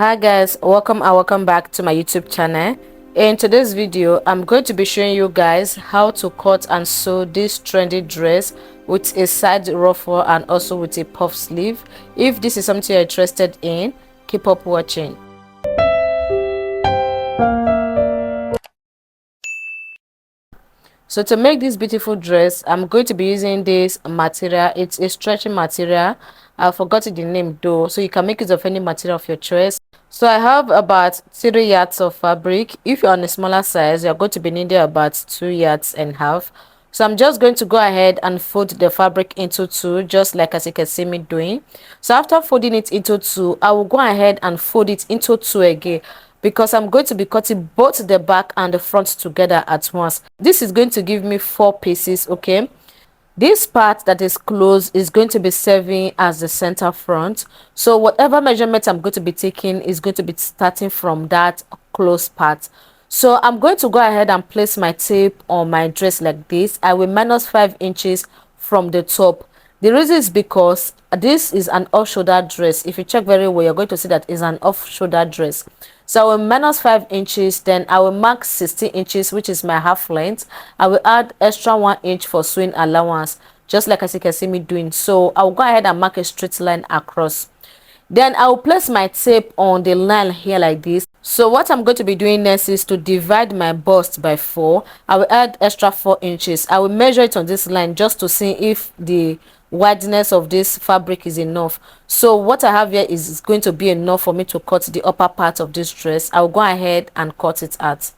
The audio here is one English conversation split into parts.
Hi guys, welcome back to my YouTube channel. In today's video I'm going to be showing you guys how to cut and sew this trendy dress with a side ruffle and also with a puff sleeve. If this is something you're interested in, keep up watching. So to make this beautiful dress, I'm going to be using this material. It's a stretching material. I forgot the name though, so you can make use of any material of your choice. So I have about 3 yards of fabric. If you're on a smaller size, you're going to be needing about 2.5 yards. So I'm just going to go ahead and fold the fabric into two, just like as you can see me doing. So after folding it into two, I will go ahead and fold it into two again, because I'm going to be cutting both the back and the front together at once. This is going to give me 4 pieces. Okay, this part that is closed is going to be serving as the center front. So whatever measurement I'm going to be taking is going to be starting from that closed part. So I'm going to go ahead and place my tape on my dress like this. I will minus 5 inches from the top. The reason is because this is an off-shoulder dress. If you check very well, you're going to see that it's an off-shoulder dress. So I will minus 5 inches, then I will mark 16 inches, which is my half length. I will add extra 1 inch for sewing allowance, just like as you can see me doing. So I will go ahead and mark a straight line across. Then I will place my tape on the line here like this. So what I'm going to be doing next is to divide my bust by 4. I will add extra 4 inches. I will measure it on this line just to see if the wideness of this fabric is enough. So what I have here is going to be enough for me to cut the upper part of this dress. I will go ahead and cut it out.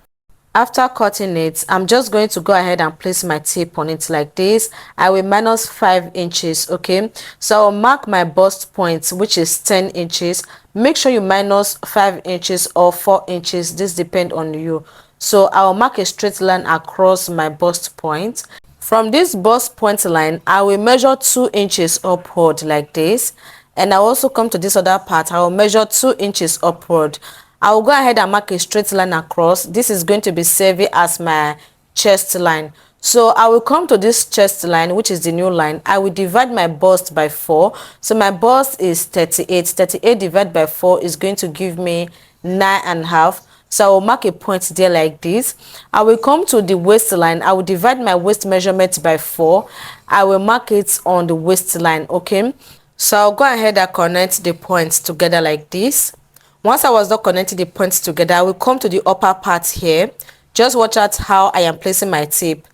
After cutting it, I'm just going to go ahead and place my tape on it like this. I will minus 5 inches. Okay, so I'll mark my bust point, which is 10 inches. Make sure you minus 5 inches or 4 inches. This depends on you. So I'll mark a straight line across my bust point. From this bust point line, I will measure 2 inches upward like this. And I also come to this other part. I will measure 2 inches upward. I will go ahead and mark a straight line across. This is going to be serving as my chest line. So I will come to this chest line, which is the new line. I will divide my bust by 4. So my bust is 38. 38 divided by 4 is going to give me 9.5. So I will mark a point there like this. I will come to the waistline. I will divide my waist measurement by 4. I will mark it on the waistline. Okay, so I'll go ahead and connect the points together like this. Once I was done connecting the points together, I will come to the upper part here. Just watch out how I am placing my tape.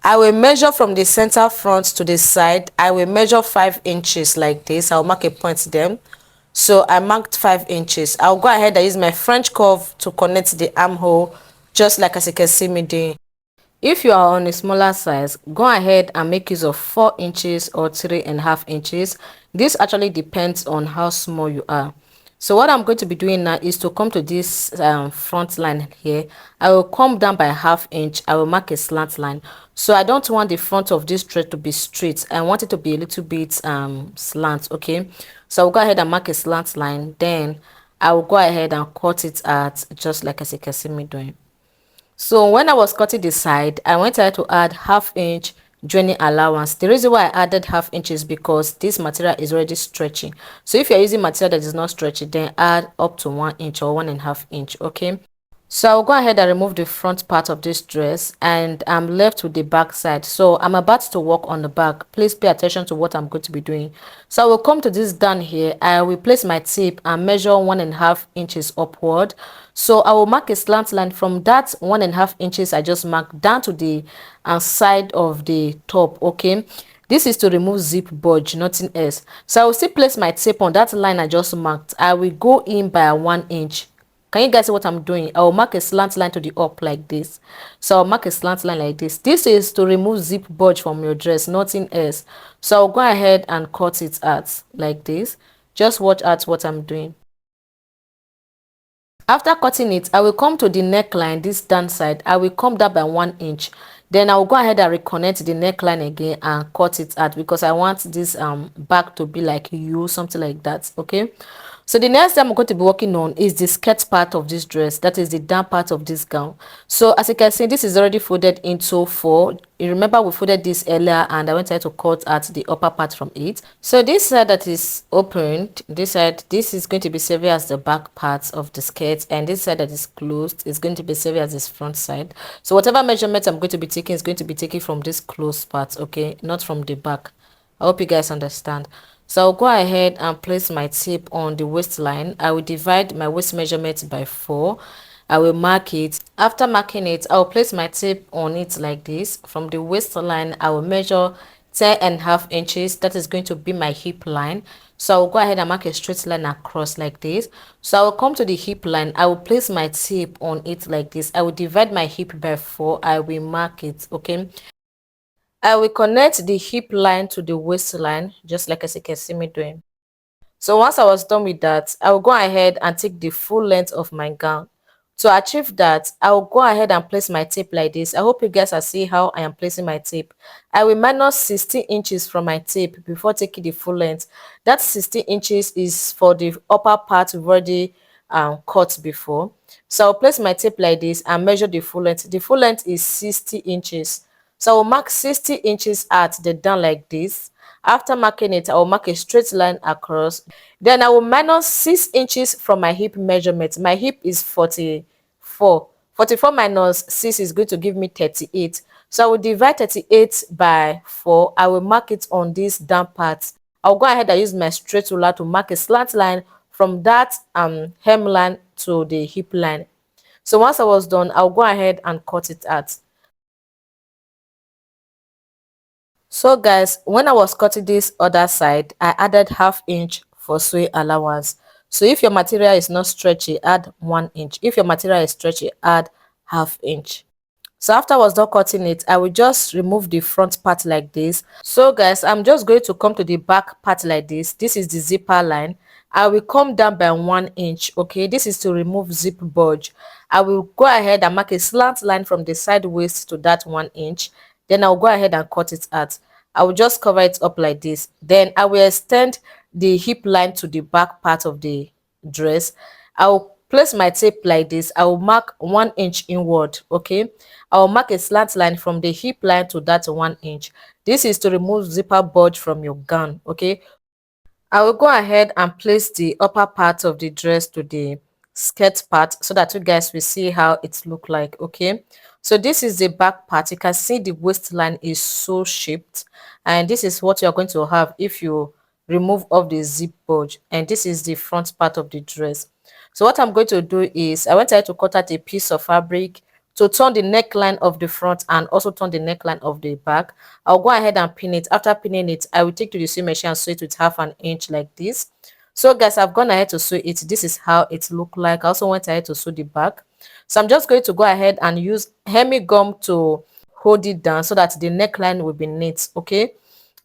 I will measure from the center front to the side. I will measure 5 inches like this. I'll mark a point there. So I marked 5 inches. I'll go ahead and use my French curve to connect the armhole, just like as you can see me doing. If you are on a smaller size, go ahead and make use of 4 inches or 3.5 inches. This actually depends on how small you are. So what I'm going to be doing now is to come to this front line here. I will come down by ½ inch. I will mark a slant line. So I don't want the front of this dress to be straight. I want it to be a little bit slant. Okay, so I'll go ahead and mark a slant line. Then I will go ahead and cut it out, just like as you can see me doing. So when I was cutting the side, I went ahead to add ½ inch joining allowance. The reason why I added ½ inch is because this material is already stretchy. So if you're using material that is not stretchy, then add up to 1 inch or 1.5 inch. Okay, so I'll go ahead and remove the front part of this dress, and I'm left with the back side. So I'm about to work on the back. Please pay attention to what I'm going to be doing. So I will come to this down here. I will place my tape and measure 1.5 inches upward. So I will mark a slant line from that 1.5 inches I just marked down to the side of the top. Okay, this is to remove zip budge, nothing else. So I will still place my tape on that line I just marked. I will go in by 1 inch. Can you guys see what I'm doing? I will mark a slant line to the up like this. So I'll mark a slant line like this. This is to remove zip budge from your dress, nothing else. So I'll go ahead and cut it out like this. Just watch out what I'm doing. After cutting it, I will come to the neckline, this down side. I will come down by 1 inch. Then I will go ahead and reconnect the neckline again and cut it out, because I want this back to be like U, something like that. Okay, So the next thing I'm going to be working on is the skirt part of this dress, that is the down part of this gown. So as you can see, this is already folded into four. You remember we folded this earlier and I went ahead to cut at the upper part from it. So this side that is opened, this side, this is going to be serving as the back part of the skirt, and this side that is closed is going to be serving as this front side. So whatever measurement I'm going to be taking is going to be taken from this closed part, okay, not from the back. I hope you guys understand. So I'll go ahead and place my tape on the waistline. I will divide my waist measurement by 4. I will mark it. After marking it, I'll place my tape on it like this. From the waistline, I will measure 10.5 inches. That is going to be my hip line. So I'll go ahead and mark a straight line across like this. So I will come to the hip line. I will place my tape on it like this. I will divide my hip by 4. I will mark it, okay. I will connect the hip line to the waistline, just like as you can see me doing. So once I was done with that, I will go ahead and take the full length of my gown. To achieve that, I will go ahead and place my tape like this. I hope you guys are seeing how I am placing my tape. I will minus 16 inches from my tape before taking the full length. That 16 inches is for the upper part we've already cut before. So I'll place my tape like this and measure the full length. The full length is 60 inches. So I will mark 60 inches at the down like this. After marking it, I will mark a straight line across. Then I will minus 6 inches from my hip measurement. My hip is 44. 44 minus 6 is going to give me 38. So I will divide 38 by 4. I will mark it on this down part. I'll go ahead and use my straight ruler to mark a slant line from that hemline to the hip line. So once I was done, I'll go ahead and cut it out. So guys, when I was cutting this other side, I added ½ inch for sewing allowance. So if your material is not stretchy, add 1 inch. If your material is stretchy, add ½ inch. So after I was done cutting it, I will just remove the front part like this. So guys, I'm just going to come to the back part like this. This is the zipper line. I will come down by 1 inch. Okay, this is to remove zip bulge. I will go ahead and mark a slant line from the side waist to that 1 inch. Then I'll go ahead and cut it out. I will just cover it up like this. Then I will extend the hip line to the back part of the dress. I'll place my tape like this. I will mark 1 inch inward. Okay, I will mark a slant line from the hip line to that 1 inch. This is to remove zipper bulge from your gown. Okay, I will go ahead and place the upper part of the dress to the skirt part so that you guys will see how it look like. Okay, so this is the back part. You can see the waistline is so shaped, and this is what you're going to have if you remove off the zip bulge. And this is the front part of the dress. So what I'm going to do is I went ahead to cut out a piece of fabric to turn the neckline of the front and also turn the neckline of the back. I'll go ahead and pin it. After pinning it, I will take to the sewing machine and sew it with ½ inch like this. So guys, I've gone ahead to sew it. This is how it look like. I also went ahead to sew the back. So I'm just going to go ahead and use hemi gum to hold it down so that the neckline will be neat. Okay,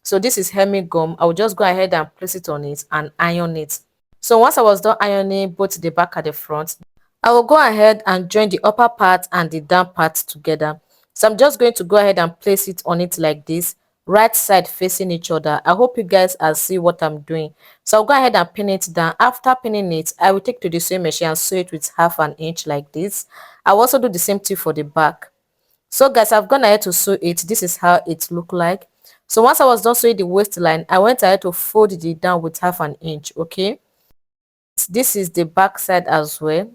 so this is hemi gum. I will just go ahead and place it on it and iron it. So once I was done ironing both the back and the front, I will go ahead and join the upper part and the down part together. So I'm just going to go ahead and place it on it like this, right side facing each other. I hope you guys are see what I'm doing. So I'll go ahead and pin it down. After pinning it, I will take to the sewing machine and sew it with ½ inch like this. I'll also do the same thing for the back. So guys, I've gone ahead to sew it. This is how it look like. So once I was done sewing the waistline, I went ahead to fold it down with ½ inch. Okay, this is the back side as well.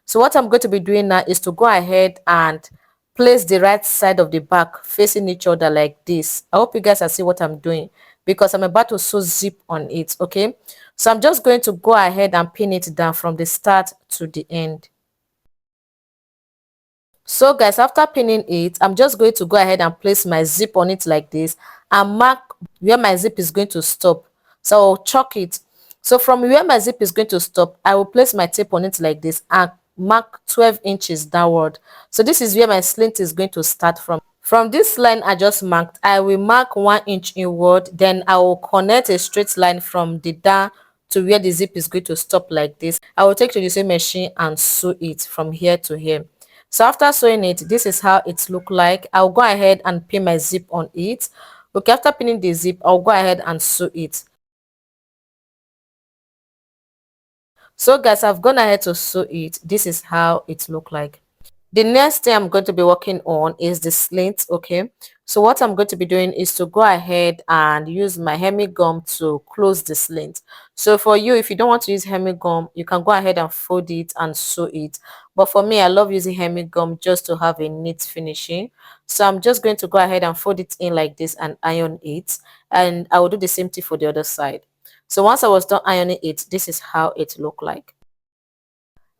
So what I'm going to be doing now is to go ahead and place the right side of the back facing each other like this. I hope you guys are see what I'm doing because I'm about to sew zip on it. Okay, so I'm just going to go ahead and pin it down from the start to the end. So guys, after pinning it, I'm just going to go ahead and place my zip on it like this and mark where my zip is going to stop. So I'll chalk it. So from where my zip is going to stop, I will place my tape on it like this and mark 12 inches downward. So this is where my slit is going to start from. From this line I just marked, I will mark 1 inch inward. Then I will connect a straight line from the down to where the zip is going to stop like this. I will take to the sewing machine and sew it from here to here. So after sewing it, this is how it look like. I'll go ahead and pin my zip on it. Okay, after pinning the zip, I'll go ahead and sew it. So guys, I've gone ahead to sew it. This is how it look like. The next thing I'm going to be working on is the slit. Okay, so what I'm going to be doing is to go ahead and use my hemi gum to close the slit. So for you, if you don't want to use hemi gum, you can go ahead and fold it and sew it. But for me, I love using hemi gum just to have a neat finishing. So I'm just going to go ahead and fold it in like this and iron it, and I will do the same thing for the other side. So once I was done ironing it, this is how it looked like.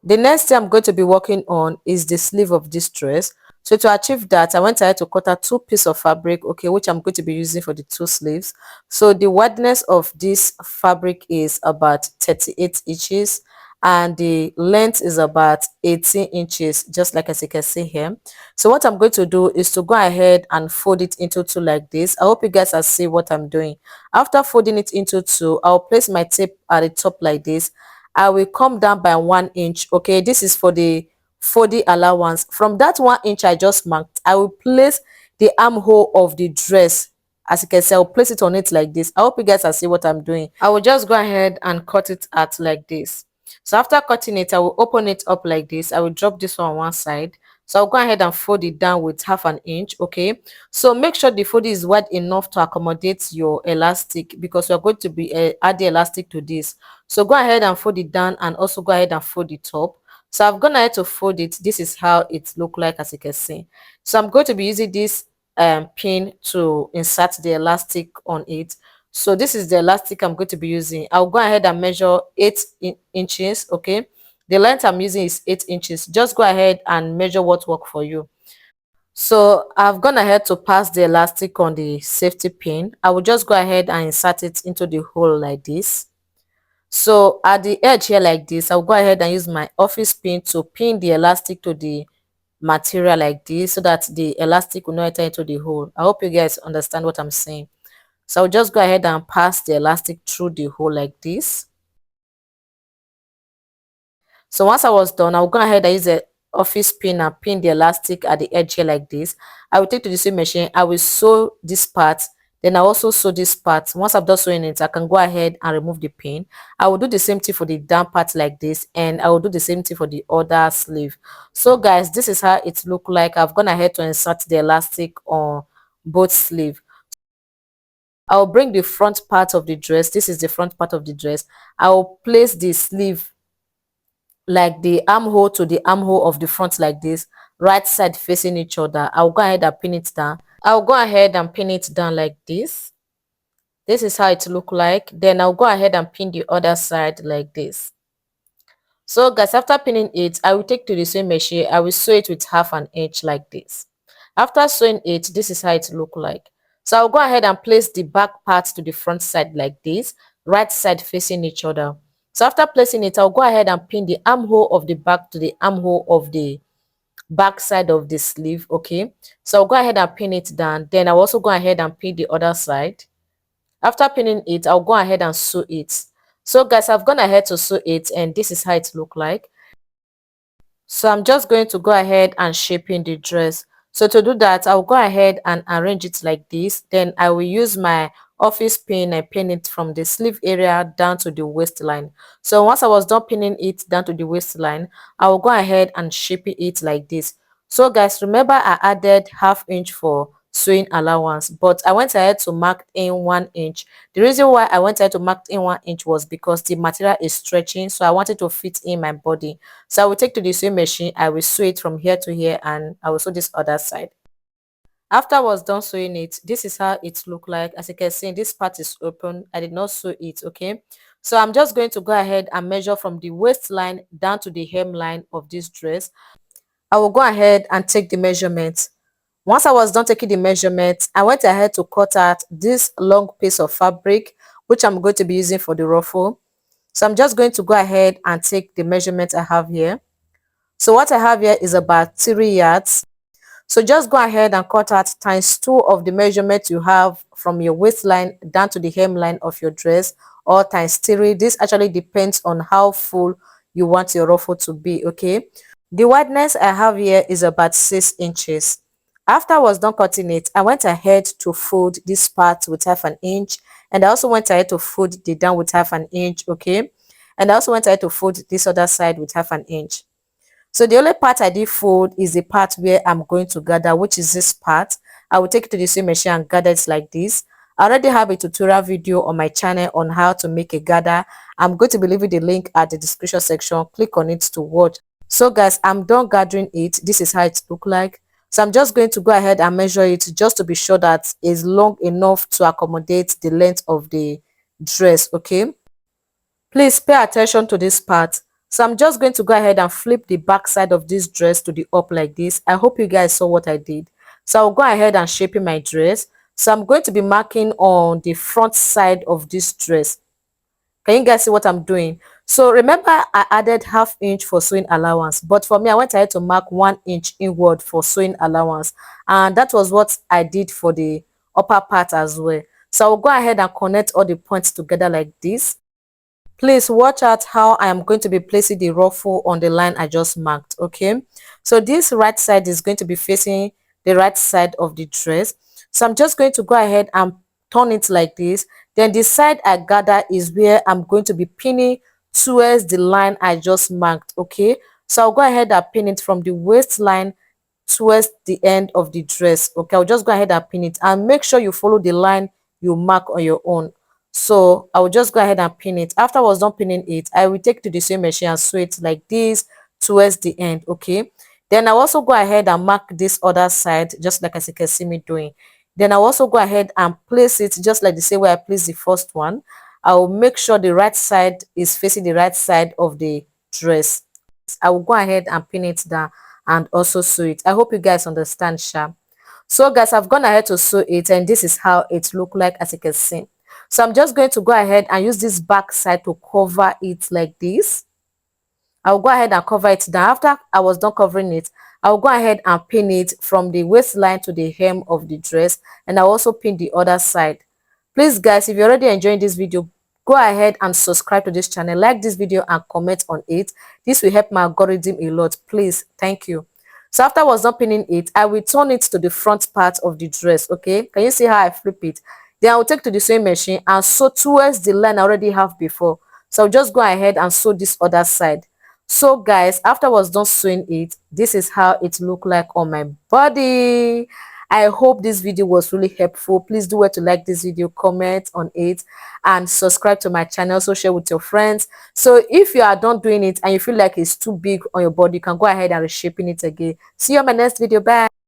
The next thing I'm going to be working on is the sleeve of this dress. So to achieve that, I went ahead to cut out two pieces of fabric, okay, which I'm going to be using for the two sleeves. So the wideness of this fabric is about 38 inches and the length is about 18 inches, just like as you can see here. So what I'm going to do is to go ahead and fold it into two like this. I hope you guys are seeing what I'm doing. After folding it into two, I'll place my tape at the top like this. I will come down by 1 inch. Okay, this is for the folding allowance. From that 1 inch I just marked, I will place the armhole of the dress. As you can see, I'll place it on it like this. I hope you guys are seeing what I'm doing. I will just go ahead and cut it out like this. So after cutting it, I will open it up like this. I will drop this on one side. So I'll go ahead and fold it down with half an inch. Okay, so make sure the fold is wide enough to accommodate your elastic, because we're going to be adding elastic to this. So go ahead and fold it down and also go ahead and fold it up. So I've gone ahead to fold it. This is how it look like, as you can see. So I'm going to be using this pin to insert the elastic on it. So this is the elastic I'm going to be using. I'll go ahead and measure 8 inches. Okay, the length I'm using is 8 inches. Just go ahead and measure what work for you. So I've gone ahead to pass the elastic on the safety pin. I will just go ahead and insert it into the hole like this. So at the edge here like this, I'll go ahead and use my office pin to pin the elastic to the material like this, so that the elastic will not enter into the hole. I hope you guys understand what I'm saying. So I'll just go ahead and pass the elastic through the hole like this. So once I was done, I'll go ahead and use the office pin and pin the elastic at the edge here like this. I will take to the sewing machine. I will sew this part. Then I also sew this part. Once I've done sewing it, I can go ahead and remove the pin. I will do the same thing for the down part like this, and I will do the same thing for the other sleeve. So guys, this is how it look like. I've gone ahead to insert the elastic on both sleeve. I'll bring the front part of the dress. This is the front part of the dress. I will place the sleeve like the armhole to the armhole of the front like this, right side facing each other. I'll go ahead and pin it down. I'll go ahead and pin it down like this. This is how it look like. Then I'll go ahead and pin the other side like this. So guys, after pinning it, I will take to the sewing machine. I will sew it with half an inch like this. After sewing it, this is how it look like. So I'll go ahead and place the back part to the front side like this, right side facing each other. So after placing it, I'll go ahead and pin the armhole of the back to the armhole of the back side of the sleeve. Okay, so I'll go ahead and pin it down. Then I'll also go ahead and pin the other side. After pinning it, I'll go ahead and sew it. So guys, I've gone ahead to sew it, and this is how it look like. So I'm just going to go ahead and shape in the dress. So to do that, I'll go ahead and arrange it like this. Then I will use my office pin and pin it from the sleeve area down to the waistline. So once I was done pinning it down to the waistline, I will go ahead and shape it like this. So guys, remember I added half inch for sewing allowance, but I went ahead to mark in 1 inch. The reason why I went ahead to mark in 1 inch was because the material is stretching, so I wanted to fit in my body. So I will take to the sewing machine, I will sew it from here to here, and I will sew this other side. After I was done sewing it, this is how it look like. As you can see, this part is open. I did not sew it. Okay, so I'm just going to go ahead and measure from the waistline down to the hemline of this dress. I will go ahead and take the measurement. Once I was done taking the measurement, I went ahead to cut out this long piece of fabric, which I'm going to be using for the ruffle. So I'm just going to go ahead and take the measurement I have here. So what I have here is about 3 yards. So just go ahead and cut out times 2 of the measurement you have from your waistline down to the hemline of your dress, or times 3. This actually depends on how full you want your ruffle to be. Okay, the wideness I have here is about 6 inches. After I was done cutting it, I went ahead to fold this part with half an inch, and I also went ahead to fold the down with half an inch. Okay, And I also went ahead to fold this other side with 1/2 inch. So the only part I did fold is the part where I'm going to gather, which is this part. I will take it to the sewing machine and gather it like this. I already have a tutorial video on my channel on how to make a gather. I'm going to be leaving the link at the description section. Click on it to watch. So guys, I'm done gathering it. This is how it looks like. So I'm just going to go ahead and measure it just to be sure that it's long enough to accommodate the length of the dress. Okay, please pay attention to this part. So I'm just going to go ahead and flip the back side of this dress to the up like this. I hope you guys saw what I did. So I'll go ahead and shaping my dress. So I'm going to be marking on the front side of this dress. Can you guys see what I'm doing? So remember, I added 1/2 inch for sewing allowance, but for me, I went ahead to mark 1 inch inward for sewing allowance, and that was what I did for the upper part as well. So I'll go ahead and connect all the points together like this. Please watch out how I am going to be placing the ruffle on the line I just marked. Okay, so this right side is going to be facing the right side of the dress. So I'm just going to go ahead and turn it like this. Then the side I gather is where I'm going to be pinning towards the line I just marked. Okay, so I'll go ahead and pin it from the waistline towards the end of the dress. Okay, I'll just go ahead and pin it, and make sure you follow the line you mark on your own. So I will just go ahead and pin it. After I was done pinning it, I will take to the sewing machine and sew it like this towards the end. Okay, then I'll also go ahead and mark this other side just like as you can see me doing. Then I'll also go ahead and place it just like the same way I placed the first one. I will make sure the right side is facing the right side of the dress. I will go ahead and pin it down and also sew it. I hope you guys understand, sha. So guys, I've gone ahead to sew it, and this is how it look like as you can see. So I'm just going to go ahead and use this back side to cover it like this. I'll go ahead and cover it down. After I was done covering it, I'll go ahead and pin it from the waistline to the hem of the dress, and I'll also pin the other side. Please guys, if you're already enjoying this video, go ahead and subscribe to this channel, like this video and comment on it. This will help my algorithm a lot. Please, thank you. So after I was done pinning it, I will turn it to the front part of the dress. Okay, can you see how I flip it? Then I will take to the sewing machine and sew towards the line I already have before. So I'll just go ahead and sew this other side. So guys, after I was done sewing it, this is how it looked like on my body. I hope this video was really helpful. Please do well to like this video, comment on it, and subscribe to my channel. Also share with your friends. So if you are done doing it and you feel like it's too big on your body, you can go ahead and reshaping it again. See you on my next video. Bye.